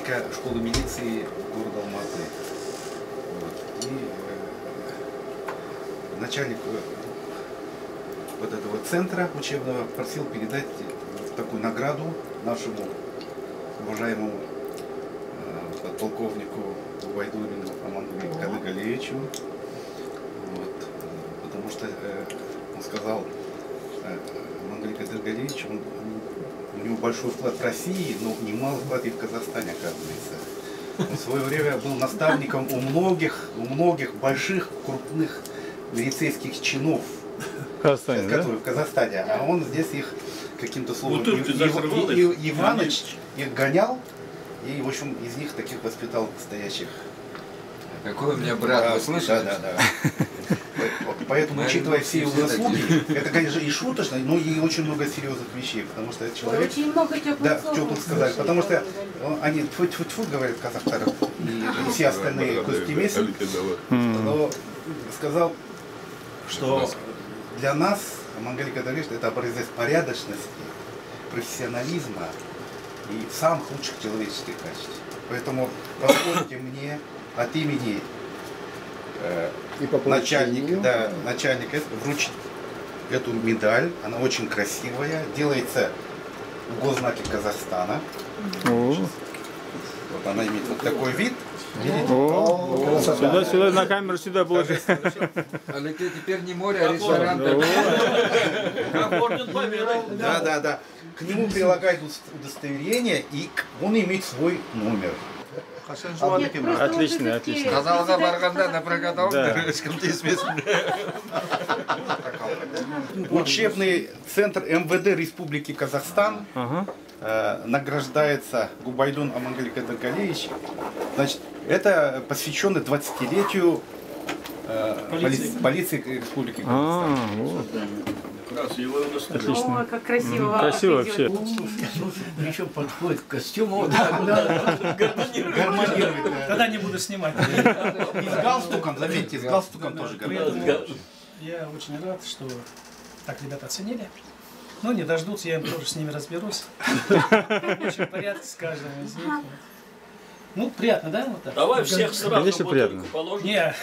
начальника школы милиции города Алматы. Вот. И начальник вот этого центра учебного просил передать такую награду нашему уважаемому подполковнику Губайдуллину Амангуле Кадыргалиевичу. Вот. Потому что он сказал, Амангуле Кадыргалиевич, у него большой вклад в России, но немалый вклад и в Казахстане, оказывается. Он в свое время был наставником у многих больших, крупных милицейских чинов, которые в Казахстане. А он здесь их каким-то словом Иваныч их гонял, и, в общем, из них таких воспитал настоящих. Какой у меня брат, вы слышали? Да. Поэтому, учитывая все его заслуги, это, конечно, и шуточно, но и очень много серьезных вещей, потому что этот человек... Очень много теплых слов. Теплых сказали, потому что они тьфу-тьфу-тьфу, говорят казахстары, и все остальные костюмесы, но сказал, что для нас Амангуле Кадыргалиевич это образец порядочности, профессионализма и самых лучших человеческих качеств. Поэтому позвольте мне от имени начальника вручить эту медаль. Она очень красивая, делается в госзнаке Казахстана. Вот она имеет вот такой вид. Сюда, на камеру, сюда будет. А теперь не море, а ресторан. Да. К нему прилагают удостоверение, и он имеет свой номер. Отлично. Казалға барғанда напрокат алыңдар, ешкім тиіспесін. Учебный центр МВД Республики Казахстан награждается Губайдуллин Амангуле Кадыргалиевич. Значит, это посвящено 20-летию полиции Республики Казахстан. Отлично. О, как красиво. Красиво вообще. Еще подходит к костюму. Гармонирует. Тогда не буду снимать. И с галстуком, заметьте, с галстуком тоже гармонирует. Я очень рад, что так ребята оценили. Но не дождутся, я им тоже с ними разберусь. Очень в порядке с каждым из них. Ну, приятно, да? Вот так? Давай всех сразу. Конечно, приятно. Нет.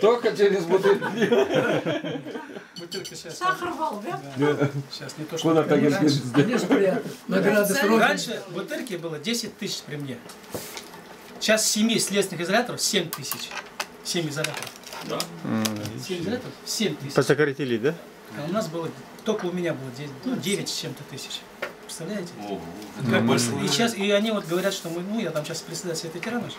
Только через бутылку. Бутылка сейчас. Сахар вал, да? Сейчас не то, что... Конечно, приятно. Награды срочно. Раньше в бутылке было 10 тысяч при мне. Сейчас 7 следственных изоляторов 7 тысяч. 7 изоляторов. Да. 7 изоляторов 7 тысяч. Посократили, да? А у нас было, только у меня было 9 с чем-то тысяч. Представляете? И сейчас, и они вот говорят, что мы, я там сейчас председатель Совета ветеранов,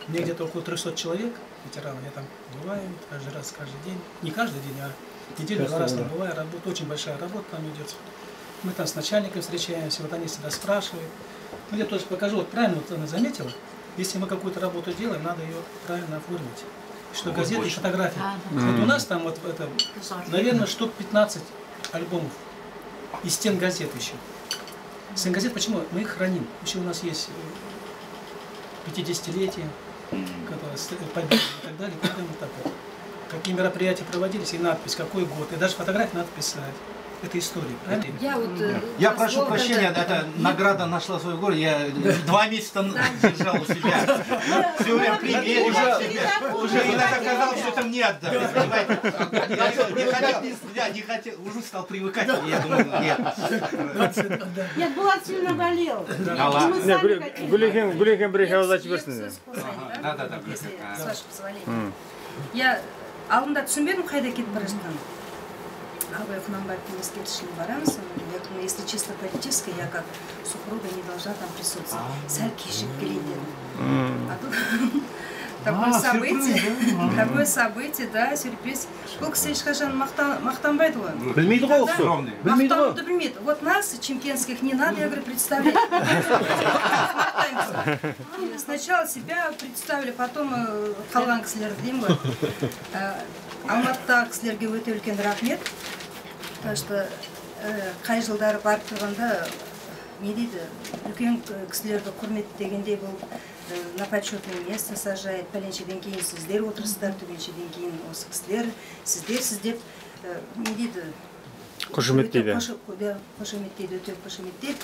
мне где-то около 300 человек ветеранов, я там бываю каждый день, не каждый день, а неделю два раза бываю, работа, очень большая работа там идет. Мы там с начальником встречаемся, вот они всегда спрашивают. Ну, я тоже покажу, вот правильно вот она заметила, если мы какую-то работу делаем, надо ее правильно оформить. Что газеты и фотографии. Вот у нас там вот это, наверное, штук 15 альбомов и стен газет еще. Стен газет, почему? Мы их храним. Еще у нас есть 50-летие, победы и так далее. Вот так вот. Какие мероприятия проводились, и надпись, какой год, и даже фотографии надо писать. Это история, правильно? Я прошу прощения, эта награда нашла свой город. Я 2 месяца держал у себя. Все время примерил себя. Уже иногда казалось, что это мне отдали. Не хотел, уже стал привыкать. Я думаю, нет. Нет, Булат сильно болел. Гулихан приехал за тебя. Да. Саша, позвони. Я алдында түсінбедім қайда кетіп бара жатқанын. Абай Кунанбаевтың ескерткішіне барамыз. Я думаю, если чисто политически, я как супруга не должна там присутствовать. Сәл кешігіп келейін дедім. А тут такое событие, да, сюрприз. Бұл кісі ешқашан мақтанбайды ғой. Білмейді ғой ол. Мақтануды білмейді. Вот нас, чемкенских, не надо, я говорю, представлять. Сначала себя представили, потом қалған кісілерді деймін ғой. Алматыда кісілерге өте үлкен рахмет. Потому что қай жылдары барып тұрғанда, не дейді, үлкен кісілерді құрметтегендей бұл на почетное место сажает, пәленшеден кейін сіздер отырсыздар, түгеншеден кейін осы кісілер, сіздер, не дейді, қошеметтейді. Қошеметтейді, өте қошеметтейді.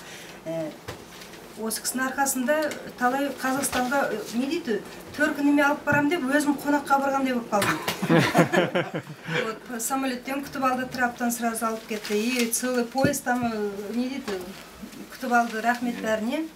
осы кісінің арқасында талай Қазақстанға не дейді, төркі неме алып барам деп, өзім қонаққа барғандай болып қалдым. Вот, самолеттен күтіп алды, траптан сразу алып кетті. И целый поезд там, не дейді, күтіп алды, рахмет бәріне.